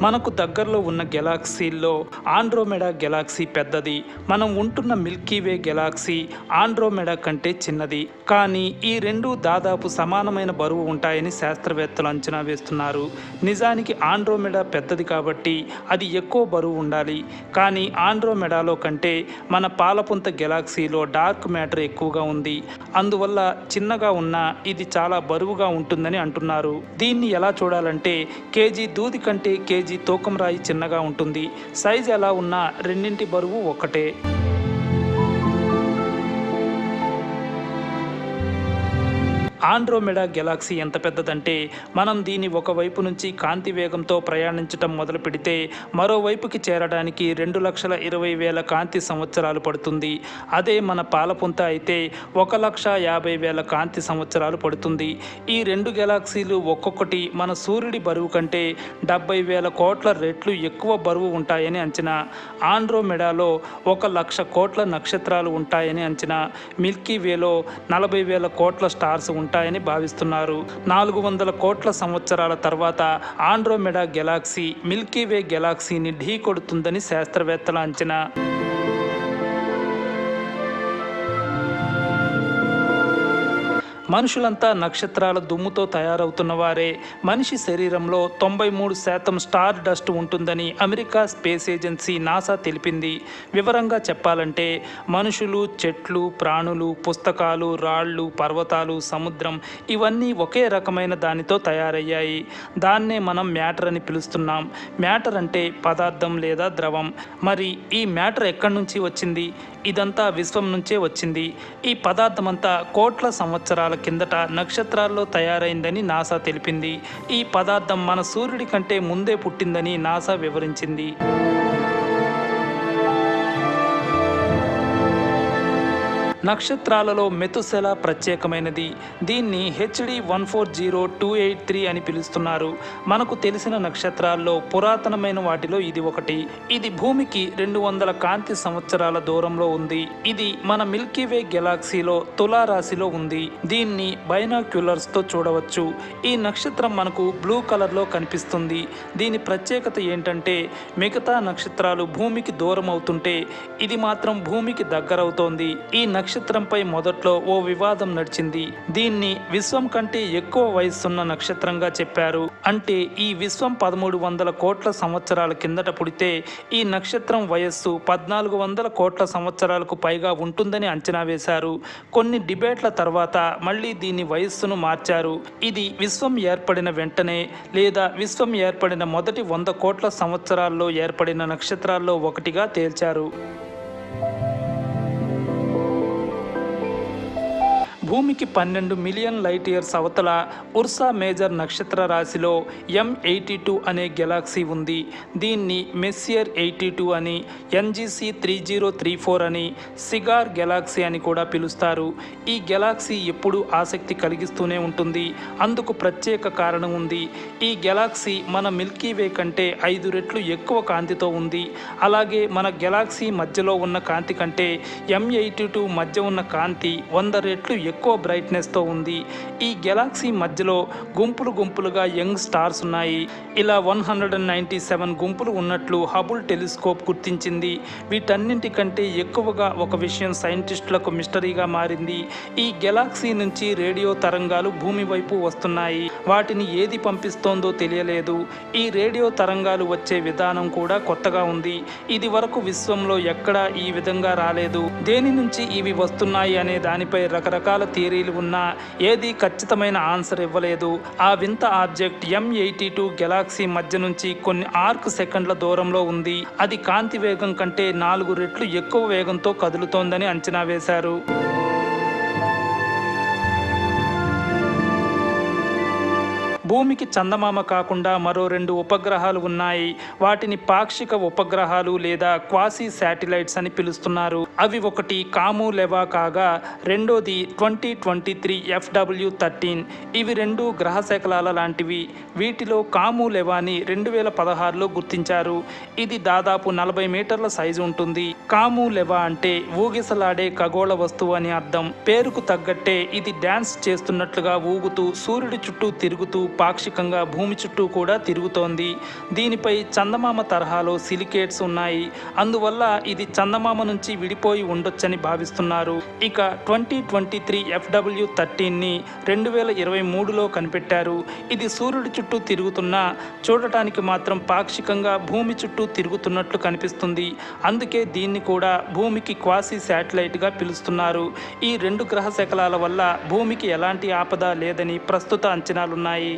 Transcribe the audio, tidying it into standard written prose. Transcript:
మనకు దగ్గరలో ఉన్న గెలాక్సీల్లో ఆండ్రోమెడా గెలాక్సీ పెద్దది. మనం ఉంటున్న మిల్కీవే గెలాక్సీ ఆండ్రోమెడా కంటే చిన్నది. కానీ ఈ రెండు దాదాపు సమానమైన బరువు ఉంటాయని శాస్త్రవేత్తలు అంచనా వేస్తున్నారు. నిజానికి ఆండ్రోమెడా పెద్దది కాబట్టి అది ఎక్కువ బరువు ఉండాలి. కానీ ఆండ్రోమెడాలో కంటే మన పాలపుంత గెలాక్సీలో డార్క్ మ్యాటర్ ఎక్కువగా ఉంది. అందువల్ల చిన్నగా ఉన్నా ఇది చాలా బరువుగా ఉంటుందని అంటున్నారు. దీన్ని ఎలా చూడాలంటే కేజీ దూది కంటే కేజీ తూకం రాయి చిన్నగా ఉంటుంది. సైజు ఎలా ఉన్నా రెండింటి బరువు ఒక్కటే. ఆండ్రోమెడా గెలాక్సీ ఎంత పెద్దదంటే మనం దీని ఒకవైపు నుంచి కాంతి వేగంతో ప్రయాణించటం మొదలు పెడితే మరోవైపుకి చేరడానికి 2,20,000 కాంతి సంవత్సరాలు పడుతుంది. అదే మన పాలపుంత అయితే 1,50,000 కాంతి సంవత్సరాలు పడుతుంది. ఈ రెండు గెలాక్సీలు ఒక్కొక్కటి మన సూర్యుడి బరువు కంటే 70,000 కోట్ల రెట్లు ఎక్కువ బరువు ఉంటాయని అంచనా. ఆండ్రోమెడాలో 1,00,000 కోట్ల నక్షత్రాలు ఉంటాయని అంచనా. మిల్కీవేలో 40,000 కోట్ల స్టార్స్ ఉంటాయని భావిస్తున్నారు. 400 కోట్ల సంవత్సరాల తర్వాత ఆండ్రోమెడా గెలాక్సీ మిల్కీవే గెలాక్సీని ఢీ కొడుతుందని శాస్త్రవేత్తల అంచనా. మనుషులంతా నక్షత్రాల దుమ్ముతో తయారవుతున్న వారే. మనిషి శరీరంలో 93% స్టార్ డస్ట్ ఉంటుందని అమెరికా స్పేస్ ఏజెన్సీ నాసా తెలిపింది. వివరంగా చెప్పాలంటే మనుషులు, చెట్లు, ప్రాణులు, పుస్తకాలు, రాళ్ళు, పర్వతాలు, సముద్రం ఇవన్నీ ఒకే రకమైన దానితో తయారయ్యాయి. దాన్నే మనం మ్యాటర్ అని పిలుస్తున్నాం. మ్యాటర్ అంటే పదార్థం లేదా ద్రవం. మరి ఈ మ్యాటర్ ఎక్కడి నుంచి వచ్చింది? ఇదంతా విశ్వం నుంచే వచ్చింది. ఈ పదార్థమంతా కోట్ల సంవత్సరాల కిందట నక్షత్రాల్లో తయారైందని నాసా తెలిపింది. ఈ పదార్థం మన సూర్యుడి కంటే ముందే పుట్టిందని నాసా వివరించింది. నక్షత్రాలలో మెతుసెలా ప్రత్యేకమైనది. దీన్ని HD 140283 అని పిలుస్తున్నారు. మనకు తెలిసిన నక్షత్రాల్లో పురాతనమైన వాటిలో ఇది ఒకటి. ఇది భూమికి 200 కాంతి సంవత్సరాల దూరంలో ఉంది. ఇది మన మిల్కీవే గెలాక్సీలో తులారాశిలో ఉంది. దీన్ని బైనాక్యులర్స్తో చూడవచ్చు. ఈ నక్షత్రం మనకు బ్లూ కలర్లో కనిపిస్తుంది. దీని ప్రత్యేకత ఏంటంటే మిగతా నక్షత్రాలు భూమికి దూరం అవుతుంటే ఇది మాత్రం భూమికి దగ్గరవుతోంది. ఈ నక్షత్రంపై మొదట్లో ఓ వివాదం నడిచింది. దీన్ని విశ్వం కంటే ఎక్కువ వయస్సున్న నక్షత్రంగా చెప్పారు. అంటే ఈ విశ్వం 1300 కోట్ల సంవత్సరాల కిందట పుడితే ఈ నక్షత్రం వయస్సు 1400 కోట్ల సంవత్సరాలకు పైగా ఉంటుందని అంచనా వేశారు. కొన్ని డిబేట్ల తర్వాత మళ్ళీ దీని వయస్సును మార్చారు. ఇది విశ్వం ఏర్పడిన వెంటనే లేదా విశ్వం ఏర్పడిన మొదటి 100 కోట్ల సంవత్సరాల్లో ఏర్పడిన నక్షత్రాల్లో ఒకటిగా తేల్చారు. భూమికి 12 మిలియన్ లైట్ ఇయర్స్ అవతల ఉర్సా మేజర్ నక్షత్ర రాశిలో M82 అనే గెలాక్సీ ఉంది. దీన్ని మెస్సియర్ 82 అని, NGC 3034 అని, సిగార్ గెలాక్సీ అని కూడా పిలుస్తారు. ఈ గెలాక్సీ ఎప్పుడూ ఆసక్తి కలిగిస్తూనే ఉంటుంది. అందుకు ప్రత్యేక కారణం ఉంది. ఈ గెలాక్సీ మన మిల్కీవే కంటే 5 రెట్లు ఎక్కువ కాంతితో ఉంది. అలాగే మన గెలాక్సీ మధ్యలో ఉన్న కాంతి కంటే M82 మధ్య ఉన్న కాంతి 100 రెట్లు ఎక్కువ బ్రైట్నెస్తో ఉంది. ఈ గెలాక్సీ మధ్యలో గుంపులుగా యంగ్ స్టార్స్ ఉన్నాయి. ఇలా 197 గుంపులు ఉన్నట్లు హబుల్ టెలిస్కోప్ గుర్తించింది. వీటన్నింటికంటే ఎక్కువగా ఒక విషయం సైంటిస్టులకు మిస్టరీగా మారింది. ఈ గెలాక్సీ నుంచి రేడియో తరంగాలు భూమి వైపు వస్తున్నాయి. వాటిని ఏది పంపిస్తోందో తెలియలేదు. ఈ రేడియో తరంగాలు వచ్చే విధానం కూడా కొత్తగా ఉంది. ఇది వరకు విశ్వంలో ఎక్కడా ఈ విధంగా రాలేదు. దేని నుంచి ఇవి వస్తున్నాయి అనే దానిపై రకరకాల థియరీలు ఉన్నా ఏది ఖచ్చితమైన ఆన్సర్ ఇవ్వలేదు. ఆ వింత ఆబ్జెక్ట్ M82 గెలాక్సీ మధ్య నుంచి కొన్ని ఆర్క్ సెకండ్ల దూరంలో ఉంది. అది కాంతి వేగం కంటే 4 రెట్లు ఎక్కువ వేగంతో కదులుతోందని అంచనా వేశారు. భూమికి చందమామ కాకుండా మరో 2 ఉపగ్రహాలు ఉన్నాయి. వాటిని పాక్షిక ఉపగ్రహాలు లేదా క్వాసీ శాటిలైట్స్ అని పిలుస్తున్నారు. అవి ఒకటి కాము లెవా కాగా రెండోది 2023 FW13. ఇవి 2 గ్రహ శకలాల లాంటివి. వీటిలో కాము లెవాని 2016లో గుర్తించారు. ఇది దాదాపు 40 మీటర్ల సైజు ఉంటుంది. కాము లెవా అంటే ఊగిసలాడే ఖగోళ వస్తువు అని అర్థం. పేరుకు తగ్గట్టే ఇది డ్యాన్స్ చేస్తున్నట్లుగా ఊగుతూ సూర్యుడి చుట్టూ తిరుగుతూ పాక్షికంగా భూమి చుట్టూ కూడా తిరుగుతోంది. దీనిపై చందమామ తరహాలో సిలికేట్స్ ఉన్నాయి. అందువల్ల ఇది చందమామ నుంచి విడిపోయి ఉండొచ్చని భావిస్తున్నారు. ఇక 2023 FW13ని 2023లో కనిపెట్టారు. ఇది సూర్యుడి చుట్టూ తిరుగుతున్నా చూడటానికి మాత్రం పాక్షికంగా భూమి చుట్టూ తిరుగుతున్నట్లు కనిపిస్తుంది. అందుకే దీన్ని కూడా భూమికి క్వాసీ శాటిలైట్గా పిలుస్తున్నారు. ఈ 2 గ్రహ శకలాల వల్ల భూమికి ఎలాంటి ఆపద లేదని ప్రస్తుత అంచనాలున్నాయి.